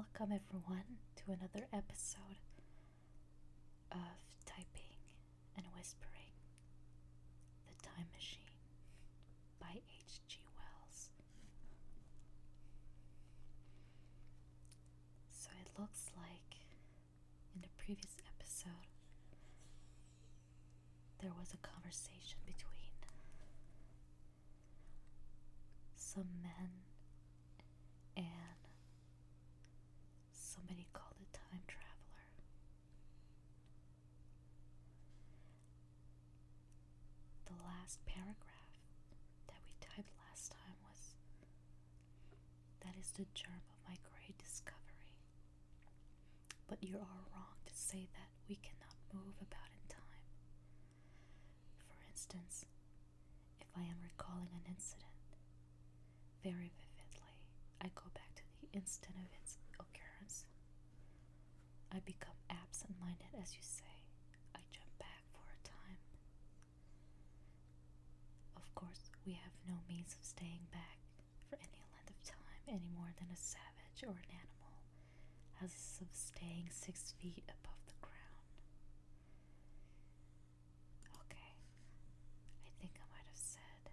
Welcome everyone to another episode of Typing and Whispering, The Time Machine by H.G. Wells. So it looks like in the previous episode there was a conversation between some men and somebody called a time traveler. The last paragraph that we typed last time was, "That is the germ of my great discovery. But you are wrong to say that we cannot move about in time. For instance, if I am recalling an incident very vividly, I go back to the instant of its occurrence. I become absent-minded, as you say. I jump back for a time. Of course, we have no means of staying back for any length of time any more than a savage or an animal has of staying 6 feet above the ground." Okay, I think I might have said,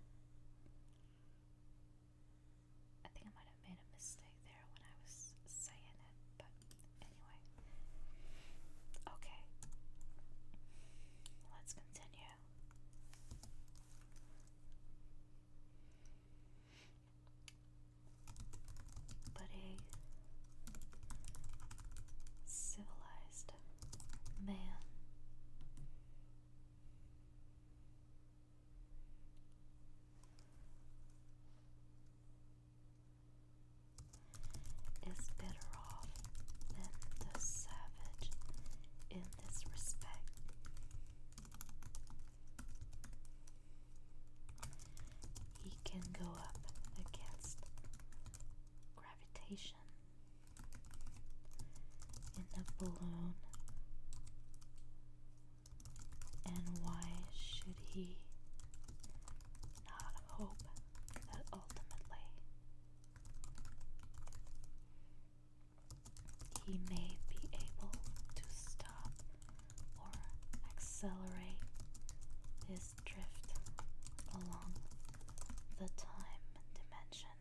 I think I might have made a mistake there when I was saying it, but anyway. Okay, let's continue. But a civilized man is better off than the savage in this respect. He can go up against gravitation in a balloon, and why should he not hope that ultimately he may be able to stop or accelerate his drift along the time dimension?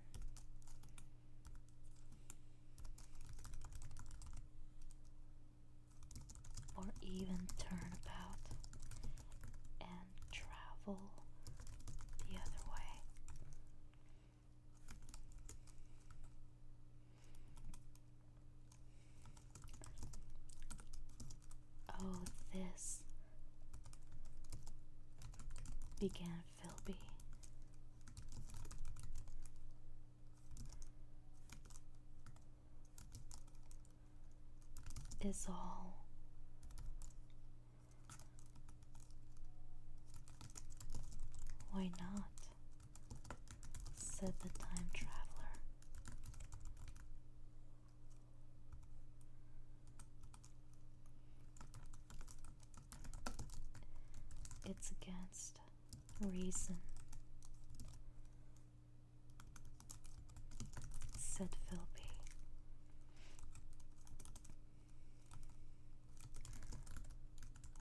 Or even turn about and travel the other way? "Oh, this," began Philby, "is all Why not?" said the time traveler. "It's against reason," said Philby.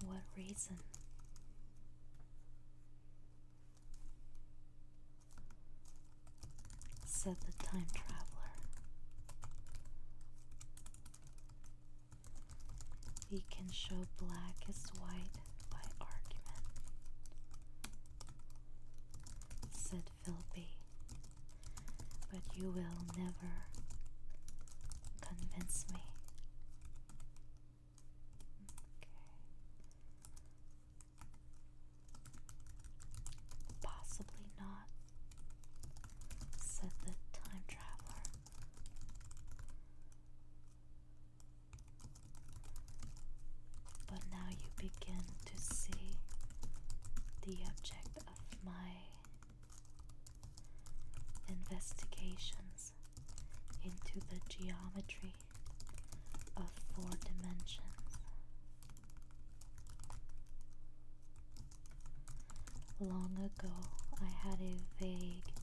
"What reason?" said the time traveler. "He can show black as white by argument," said Philby, "but you will never convince me." Okay. "Possibly not," said the time traveler. "But now you begin to see the object of my investigations into the geometry of 4 dimensions. Long ago, I had a vague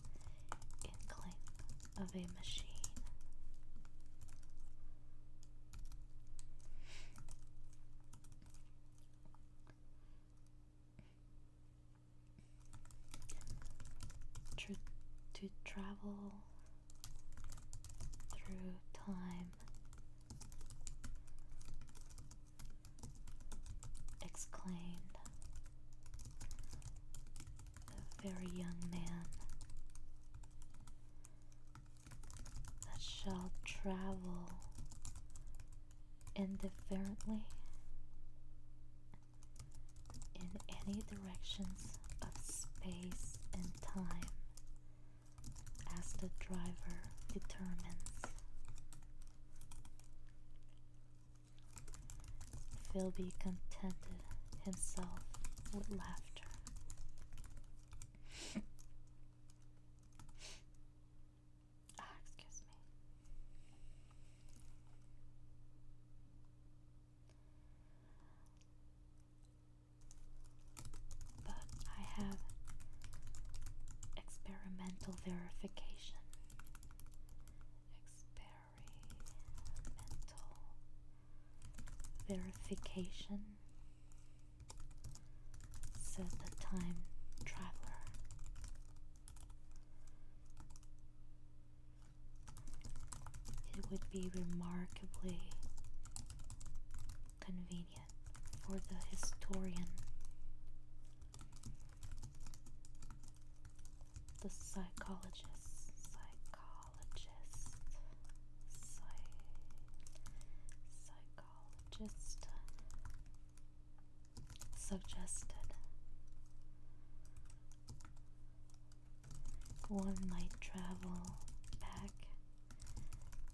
inkling of a machine travel through time, exclaimed the very young man, that shall travel indifferently in any directions of space and time as the driver determines. Philby contented himself with laughter. Excuse me. But I have experimental verification. Verification, said the time traveler. It would be remarkably convenient for the historian, the psychologist, suggested one might travel back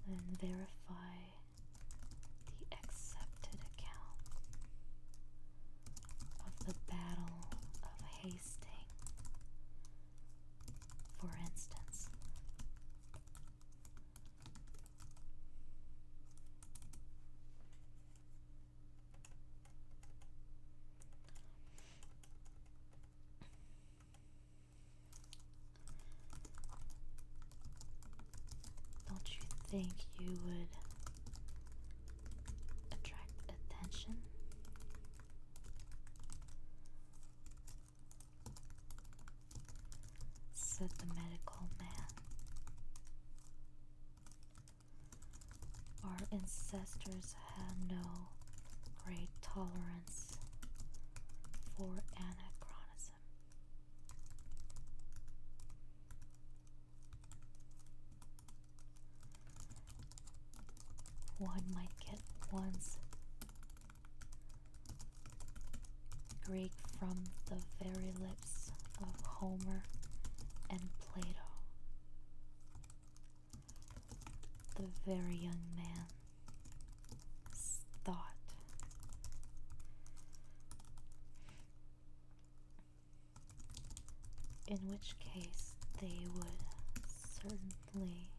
and verify the accepted account of the Battle of Hastings, for instance. Think you would attract attention? Said the medical man. Our ancestors had no great tolerance for anachronism. One might get one's Greek from the very lips of Homer and Plato. The very young man thought. In which case they would certainly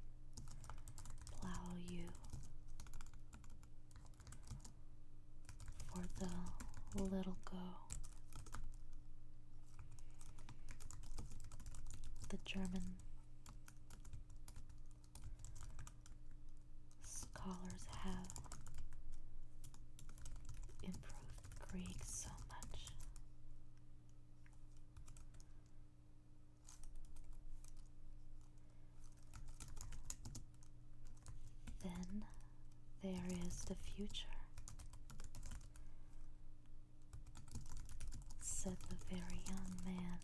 plow you for the little go. The German scholars have improved Greek so much. Then there is the future, said the very young man.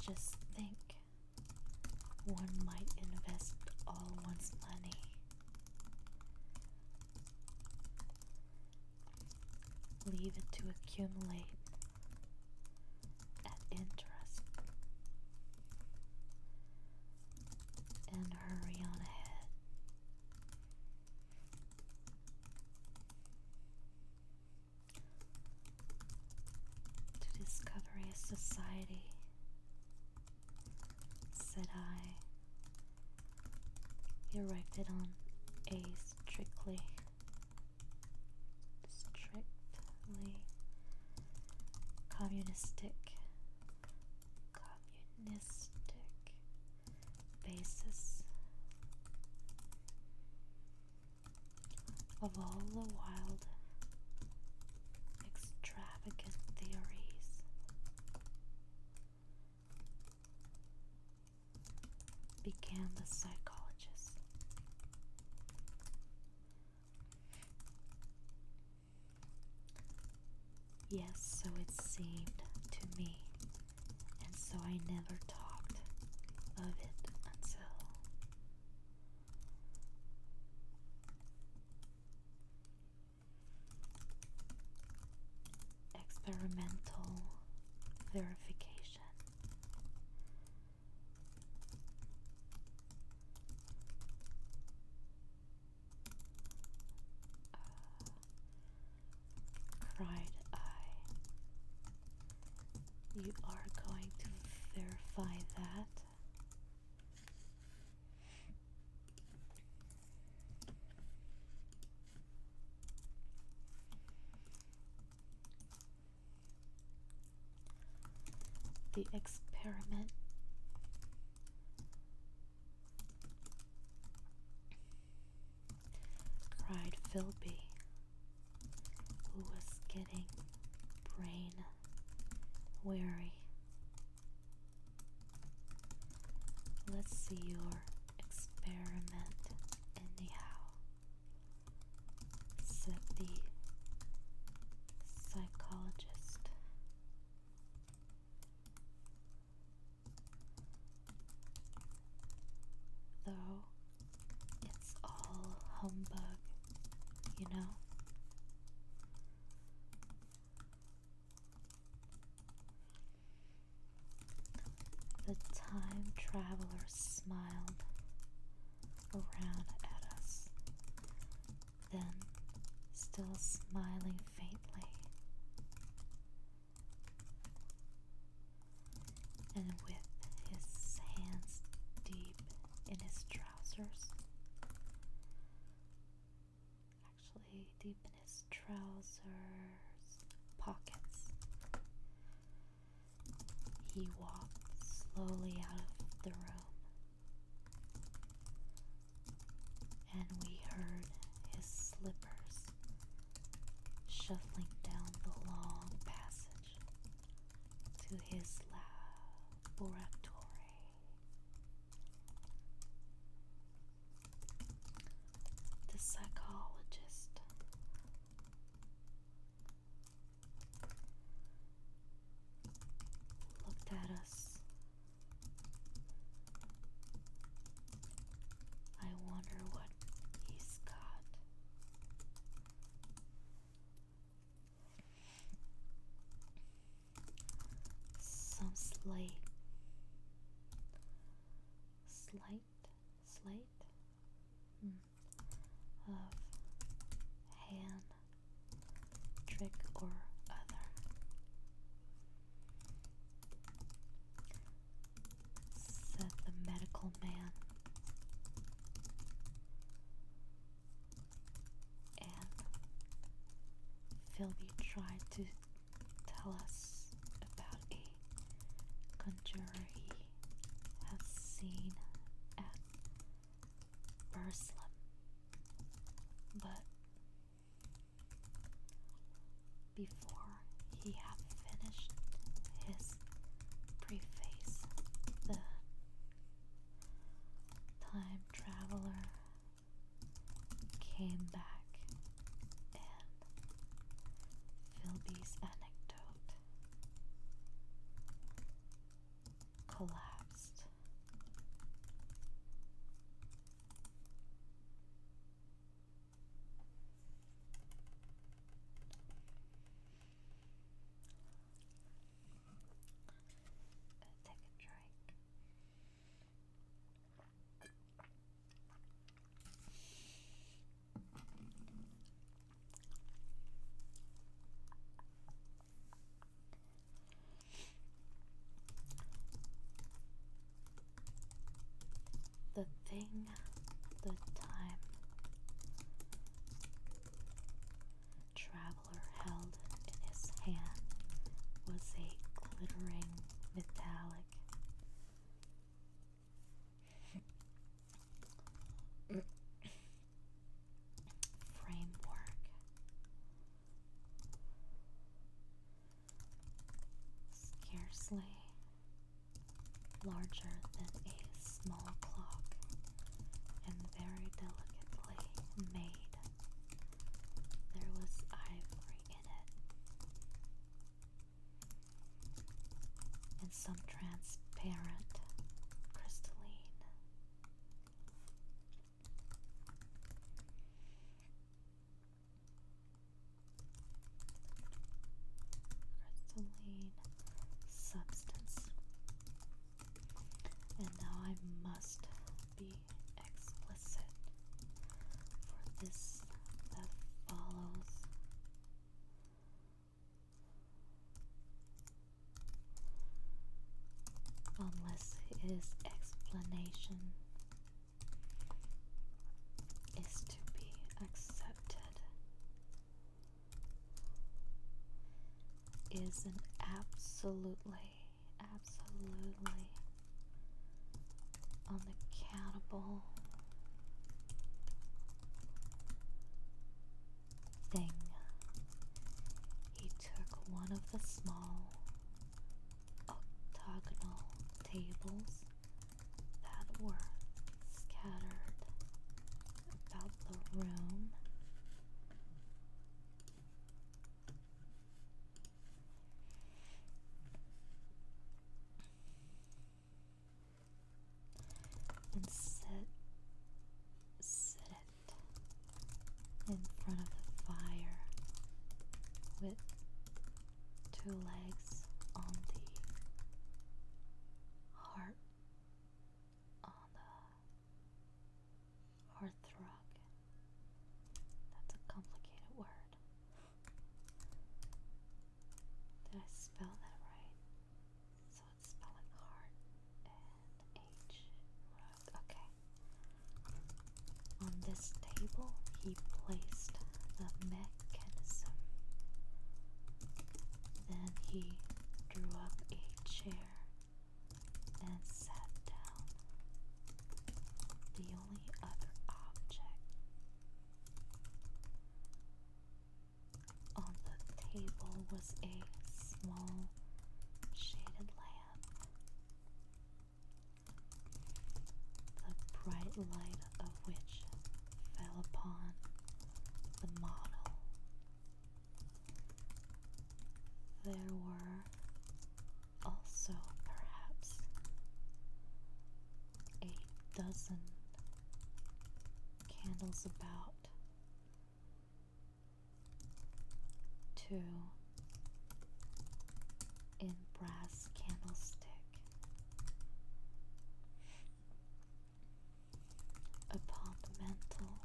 Just think, one might invest all one's money. Leave it to accumulate at interest, and hurry on ahead. To discover a society, said I, erected on a strictly communistic basis of all the wild, extravagant theories and the psychologist. Yes, so it seemed to me, and so I never talked of it until experimental verification. Cried I. You are going to verify that? The experiment cried Philby, who was getting brain weary. Let's see your experiment anyhow, said the psychologist. Though it's all humbug, you know. The time traveler smiled around at us, then, still smiling faintly, and with his hands deep in his trousers, actually deep in his trousers pockets, he walked slowly out of the room, and we heard his slippers shuffling down the long passage to his laboratory. The psychologist looked at us. I wonder what he's got. Some slate, of hand trick or other, said the medical man, and Philby tried to tell us about a conjurer he has seen at Burslem, but before he had finished his preface, the time traveler came back, and Philby's anecdote collapsed. Take a drink. The thing the time traveler held in his hand was a glittering metallic framework, scarcely larger than a small clock. transparent, crystalline. Crystalline substance. And now I must be explicit for this that follows. Unless his explanation is to be accepted, is an absolutely unaccountable thing. He took one of the small octagonal tables that were scattered about the room and sit it in front of the fire with two legs on the hearth hearthrug. That's a complicated word. Did I spell that right? So it's spelling heart and H rug. Okay. On this table, he placed the mechanism. Then he drew up a chair and sat down. The only other object on the table was a small shaded lamp, the bright light of which fell upon the model. There were also perhaps a dozen candles about, two in brass candlestick. Upon the mantel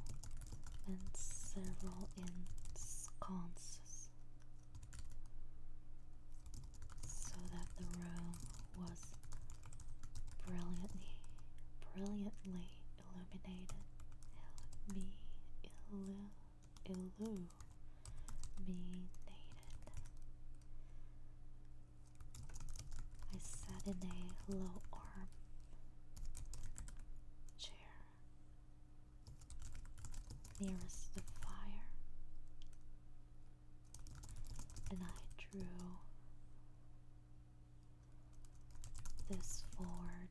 and several in sconces, so that the room was brilliantly illuminated. I sat in a low arm chair nearest the fire, and I drew this forward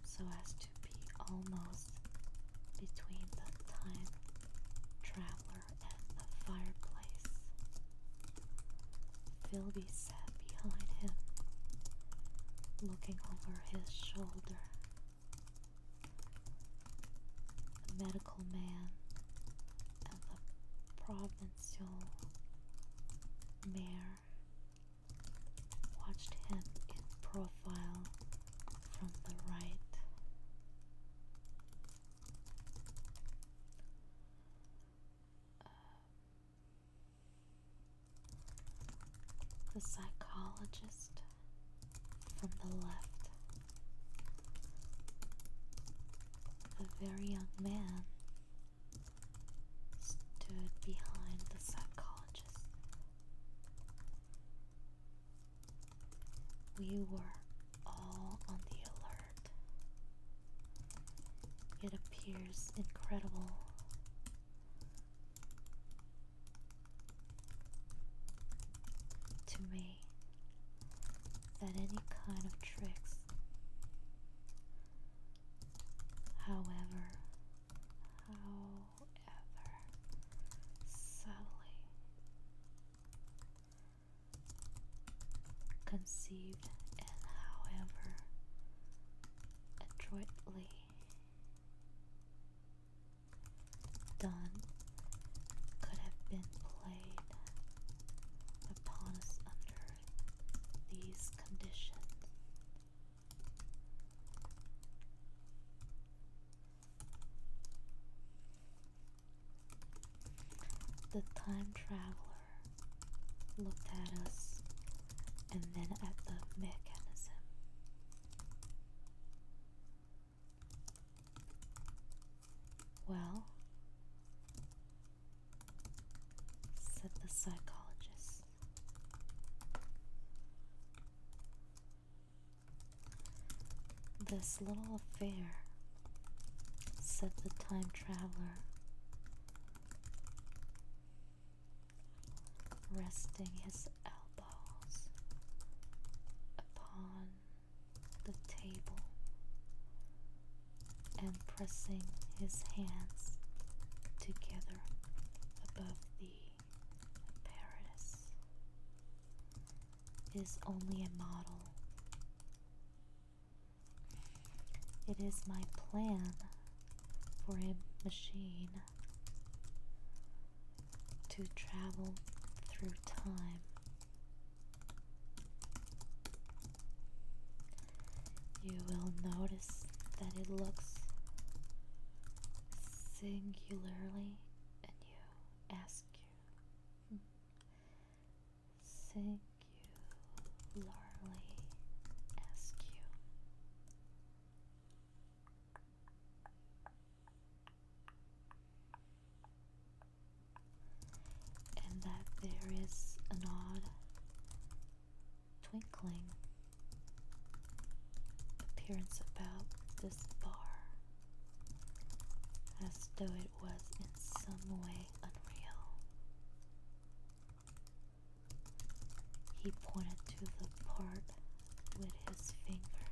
so as to be almost between the time traveler and the fireplace. Philby sat behind him, looking over his shoulder. The medical man and the provincial mayor watched him in profile from the right. The psychologist from the left. The very young man stood behind the psychologist. We were all on the alert. It appears incredible to me that any kind of tricks, however subtly conceived and The time traveler looked at us and then at the mechanism. Well, said the psychologist, this little affair, said the time traveler, resting his elbows upon the table and pressing his hands together above the apparatus, is only a model. It is my plan for a machine to travel through time. You will notice that it looks singularly, and you ask you, singularly ask you. And that there is an odd twinkling appearance about this bar, as though it was in some way unreal. He pointed to the part with his finger.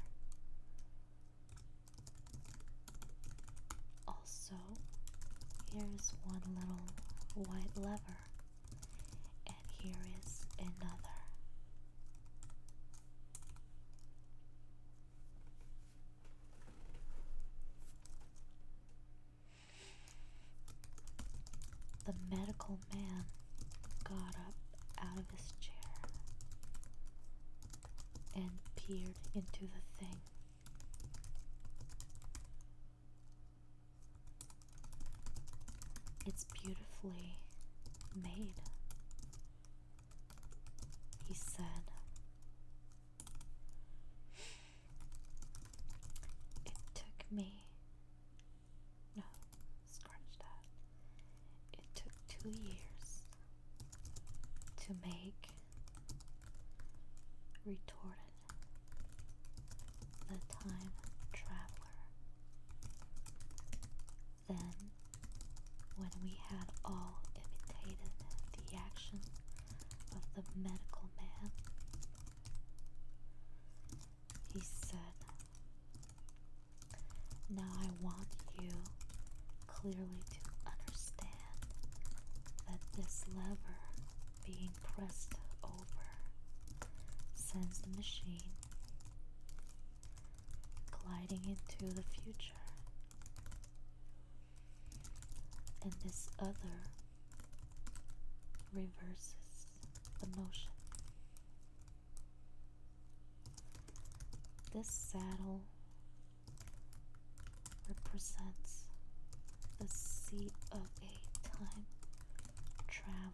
Also, here is one little white lever, and here is another. The medical man got up out of his chair and peered into the thing. It's beautifully made, he said. It took me, no, scratch that. It took 2 years to make, retorted the time traveler. Then, when we had all imitated the action of the medical man, he said, now I want you clearly to understand that this lever being pressed over sends the machine gliding into the future, and this other reverses the motion. This saddle represents the seat of a time traveler.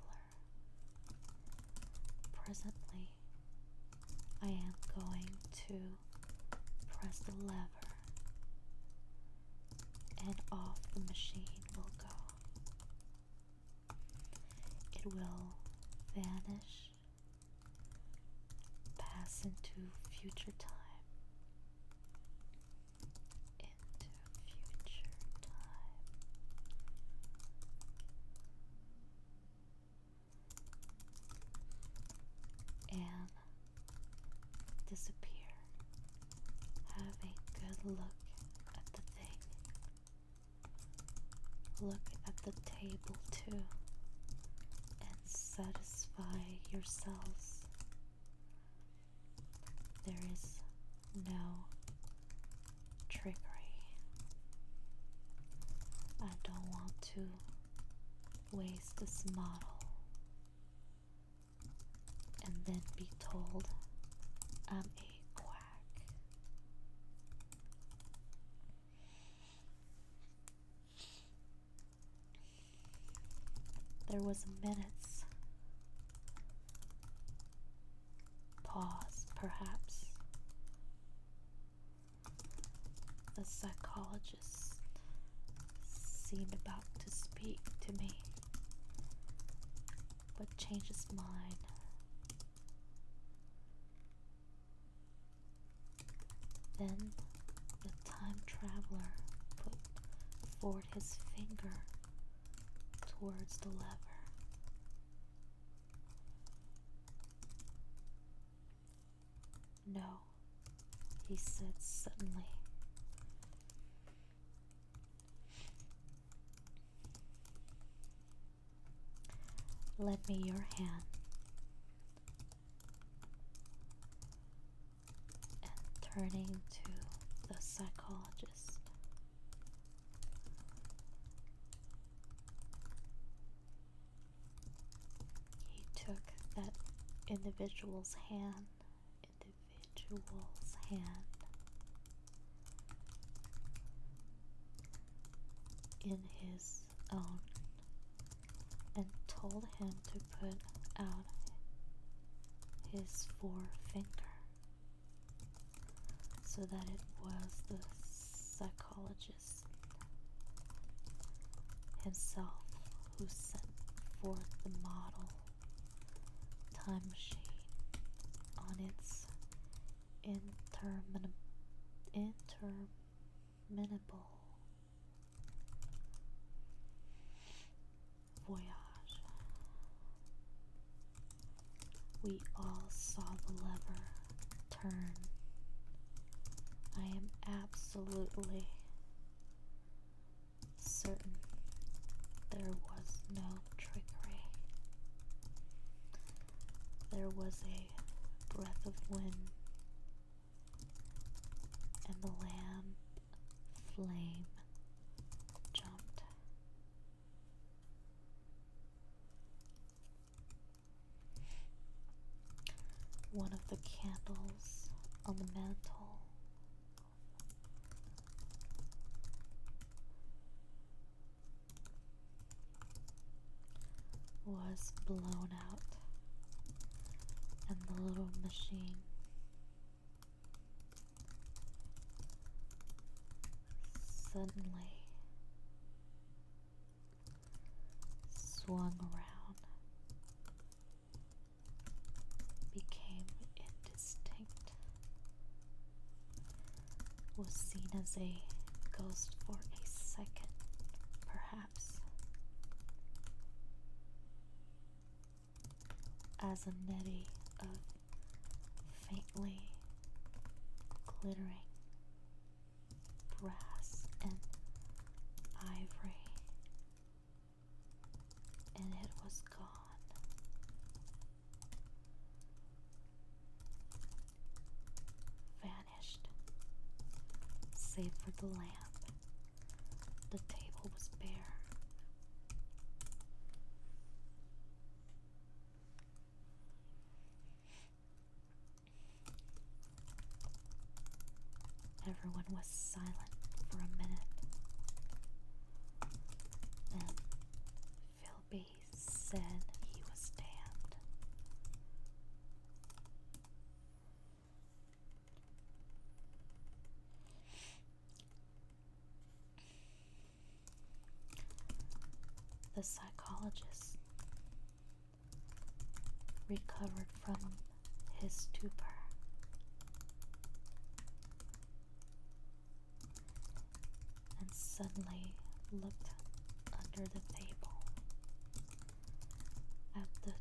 Presently, I am going to press the lever, and off the machine will go. It will vanish, pass into future time. And disappear. Have a good look at the thing. Look at the table too, and satisfy yourselves. There is no trickery. I don't want to waste this model and then be told I'm a quack. There was a minute's pause, perhaps. The psychologist seemed about to speak to me, but changed his mind. Then the time traveler put forward his finger towards the lever. No, he said suddenly. Lend me your hand. And turning to the psychologist, he took that individual's hand in his own and told him to put out his forefinger, so that it was the psychologist himself who sent forth the model time machine on its interminable voyage. We all saw the lever turn. I am absolutely certain there was no trickery. There was a breath of wind, and the lamp flame jumped. One of the candles on the mantle was blown out, and the little machine suddenly swung around, became indistinct, was seen as a ghost for a second, perhaps, as a netty of faintly glittering brass and ivory, and it was gone. Vanished, save for the lamp. The table was bare. Everyone was silent for a minute. Then Philby said he was damned. The psychologist recovered from his stupor and suddenly looked under the table at that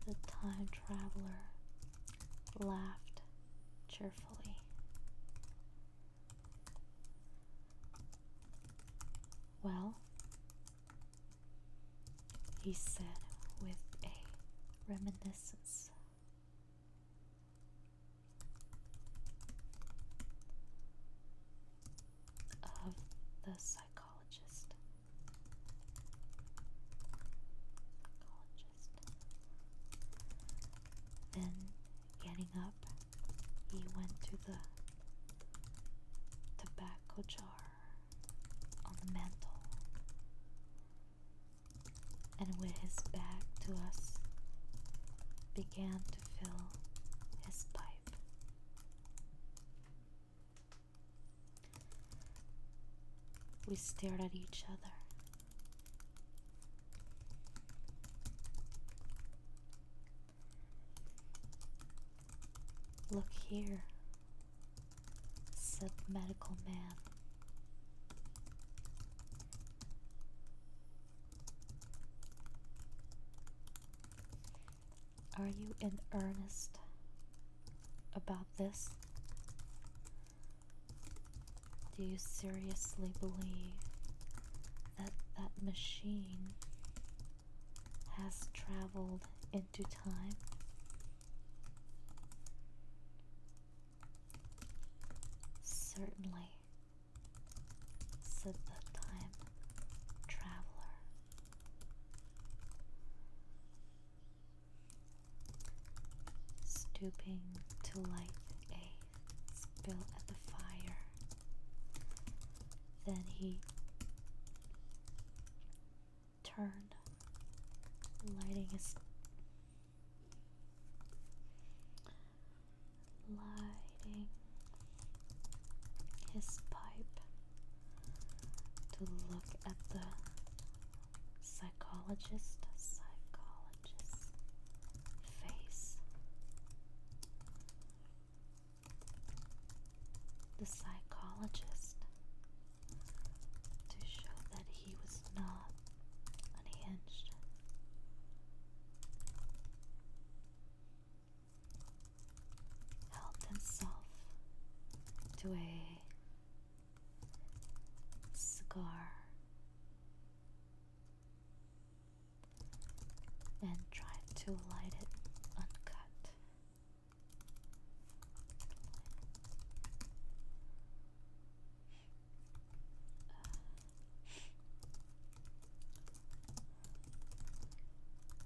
the time traveler laughed cheerfully. Well, he said with a reminiscence, of the psychologist. Then, getting up, he went to the tobacco jar and with his back to us, began to fill his pipe. We stared at each other. "Look here," said the medical man. "Are you in earnest about this? Do you seriously believe that that machine has traveled into time?" "Certainly," said the time traveler. Stooping to light a spill at the fire, then he turned, lighting his pipe to look at the psychologist's face. The psychologist, to show that he was not unhinged, held himself to a cigar and tried to light it uncut.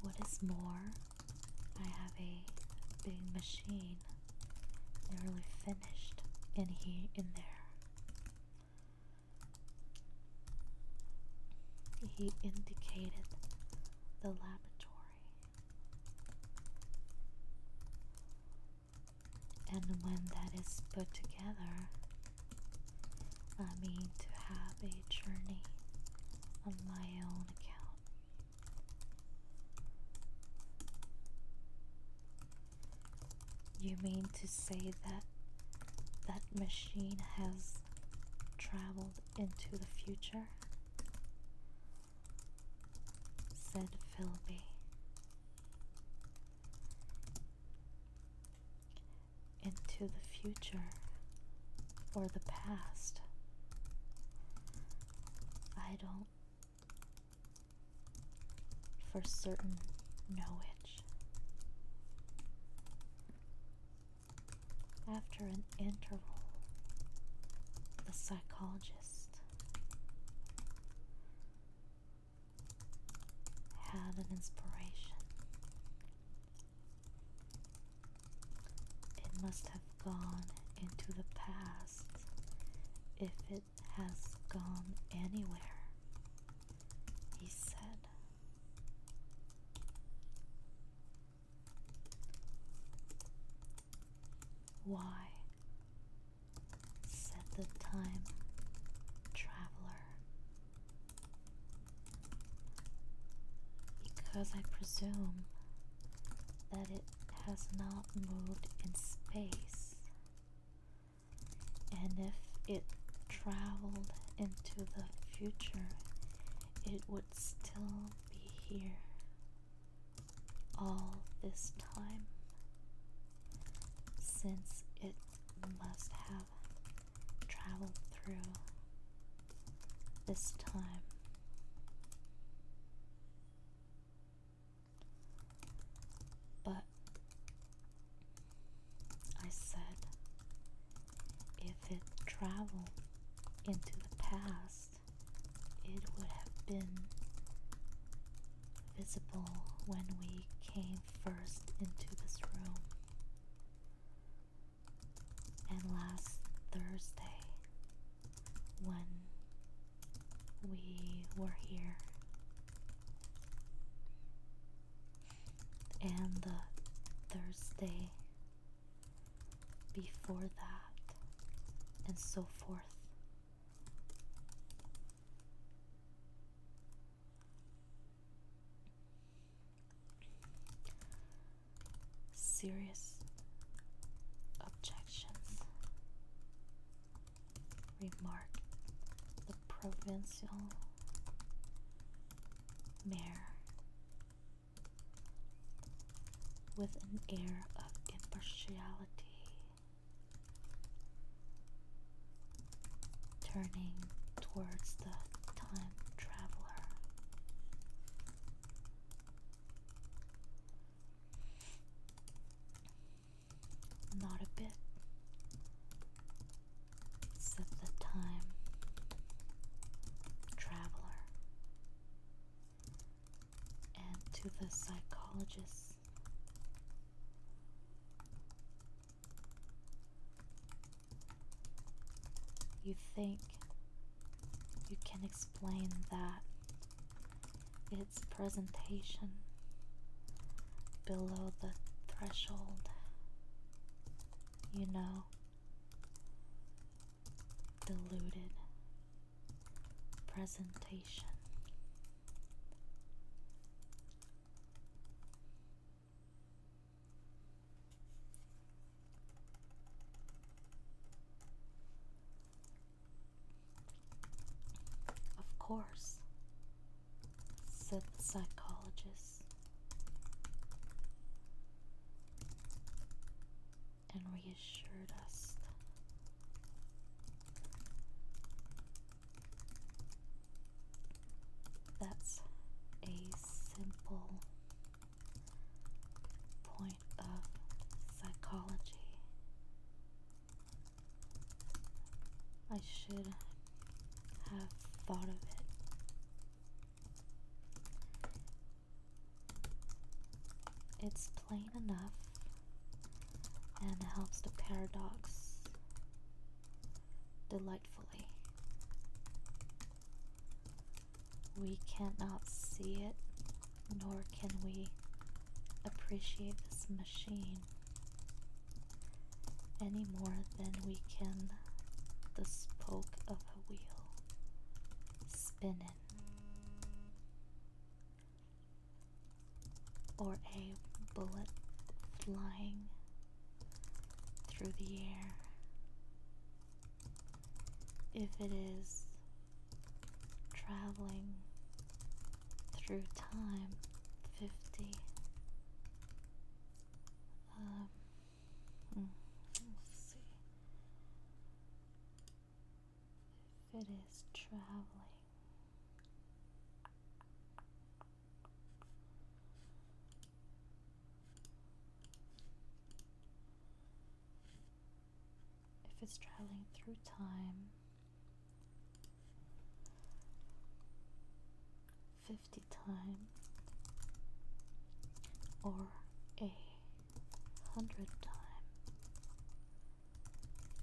What is more, I have a big machine nearly finished in there. He indicated the laboratory, and when that is put together, I mean to have a journey on my own account. "You mean to say that that machine has traveled into the future?" said Philby. "Into the future or the past? I don't for certain know which." After an interval, the psychologist had an inspiration. "It must have gone into the past, if it has gone anywhere," he said. "Why?" said the time traveler. "Because I presume that it has not moved in space, and if it traveled into the future, it would still be here all this time, since it must have traveled through this time." "But," I said, "if it traveled into the past, it would have been visible when we came first into this room, and last Thursday when we were here." Thursday before that, and so forth. Serious objections, remarked the provincial mayor with an air of impartiality, turning towards the time traveler. Not a bit, said the time traveler, and to the psychologist, you think you can explain that its presentation below the threshold, you know, diluted presentation. Of course, said the psychologist, and reassured us. That's a simple point of psychology. I should have thought of it. It's plain enough and helps the paradox delightfully. We cannot see it, nor can we appreciate this machine any more than we can the spoke of a wheel spinning, or a bullet flying through the air. If it is traveling through time 50, let's see, if it is traveling through time 50 times or 100 times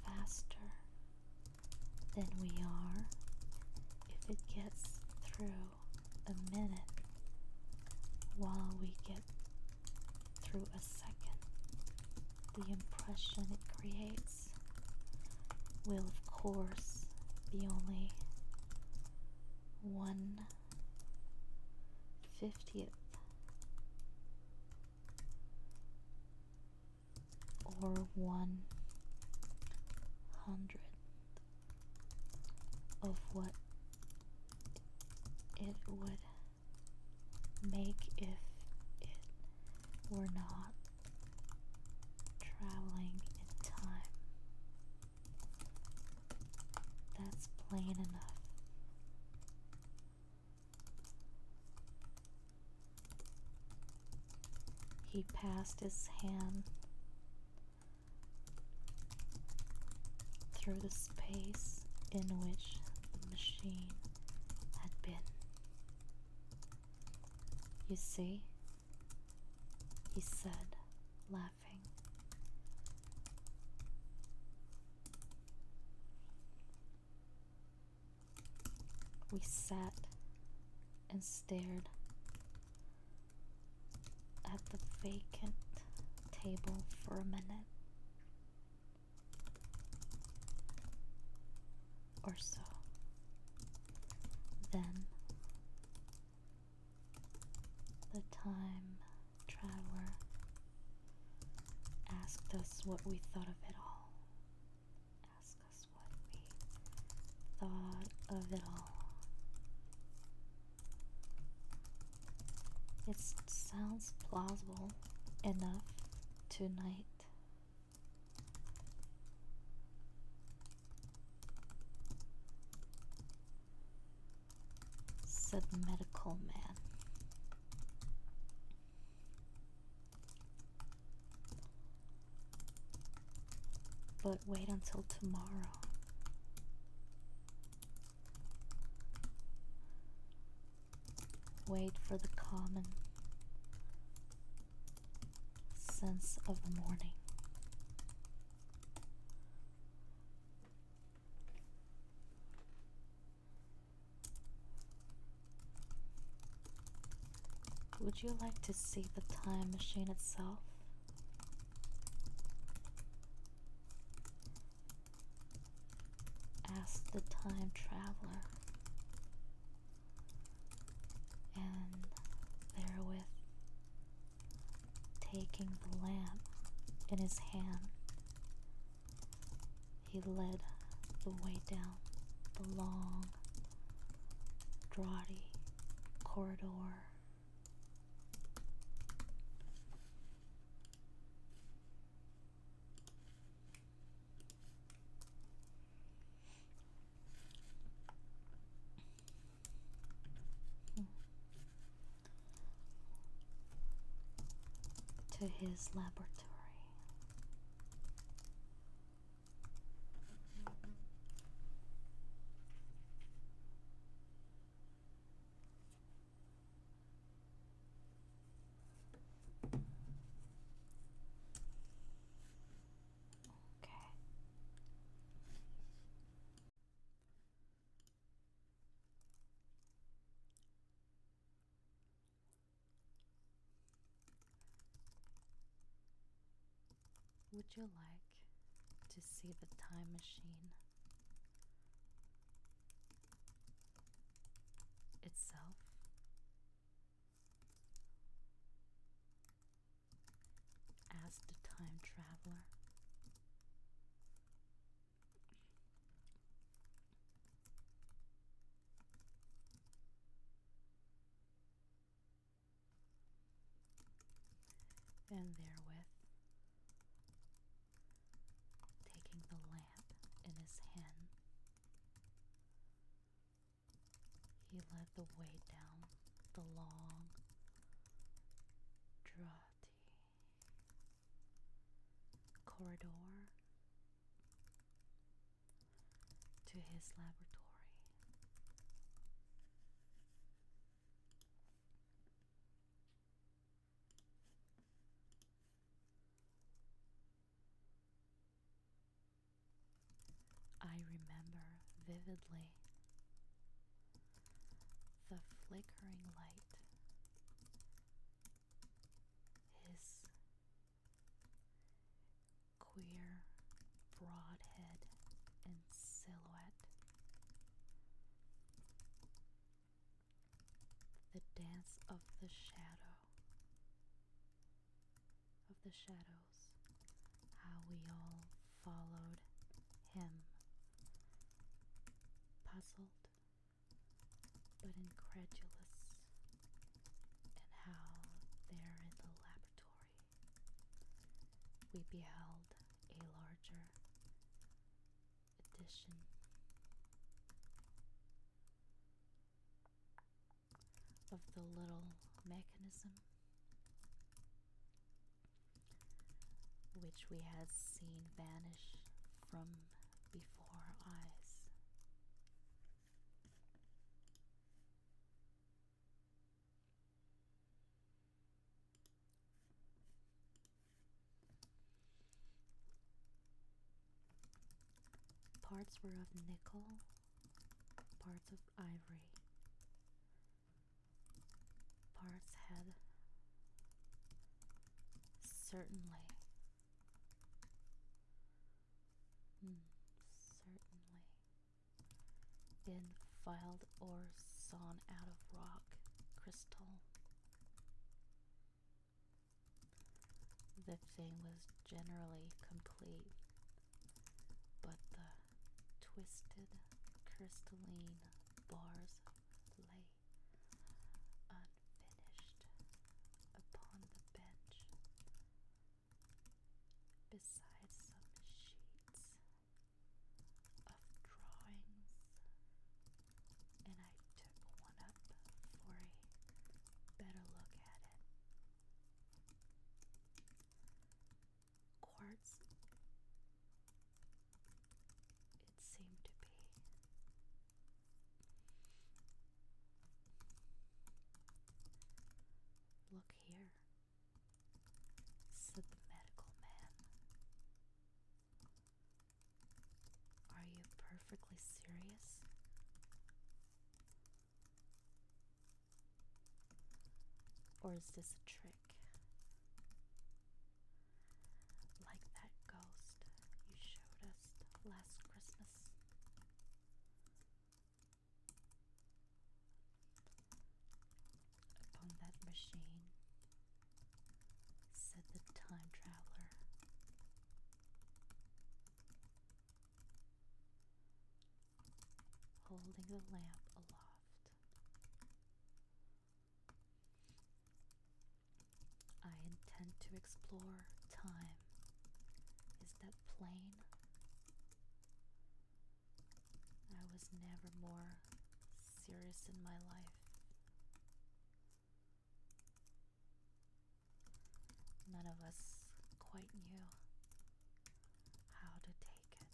faster than we are, if it gets through a minute while we get through a second, the impression it creates will of course be only 1/50th or 1/100th of what it would make if it were not traveling in time. That's plain enough. He passed his hand through the space in which the machine had been. You see, he said, laughing. We sat and stared at the vacant table for a minute or so. Then the time traveler asked us what we thought of it all. Asked us what we thought of it all. It sounds plausible enough tonight. Said the medical man. But wait until tomorrow. Wait for the common sense of the morning. Would you like to see the time machine itself? Asked the time traveler. And therewith, taking the lamp in his hand, he led the way down the long, draughty corridor. To his laboratory. Okay. Would you like to see the time machine itself? Asked the time traveler. And therewith, taking the lamp in his hand, he led the way down the long, draughty corridor to his laboratory. I remember vividly the flickering light, his queer broad head and silhouette, the dance of the shadows, how we all followed him, puzzled but incredulous, and how there in the laboratory we beheld a larger edition of the little mechanism which we had seen vanish from before our eyes. Parts were of nickel, parts of ivory, parts had certainly. Certainly. Been filed or sawn out of rock, crystal. The thing was generally complete, but the twisted crystalline bars lay unfinished upon the bench beside some sheets of drawings, and I took one up for a better look at it. Quartz, it seemed to be. Look here, said the medical man. Are you perfectly serious? Or is this a trick? Like that ghost you showed us last Christmas? Upon that machine, said the time traveler. Holding the lamp aloft. I intend to explore time. Is that plain? I was never more serious in my life. None of us quite knew how to take it.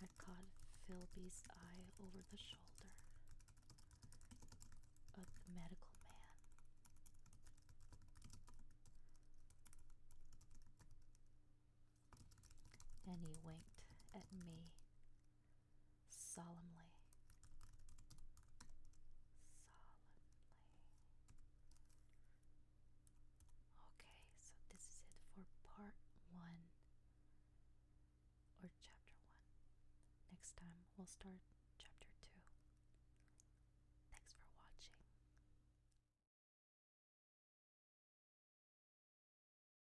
I caught Philby's eye over the shoulder of the medical man. And he winked at me solemnly. Okay, so this is it for part 1, or chapter 1. Next time we'll start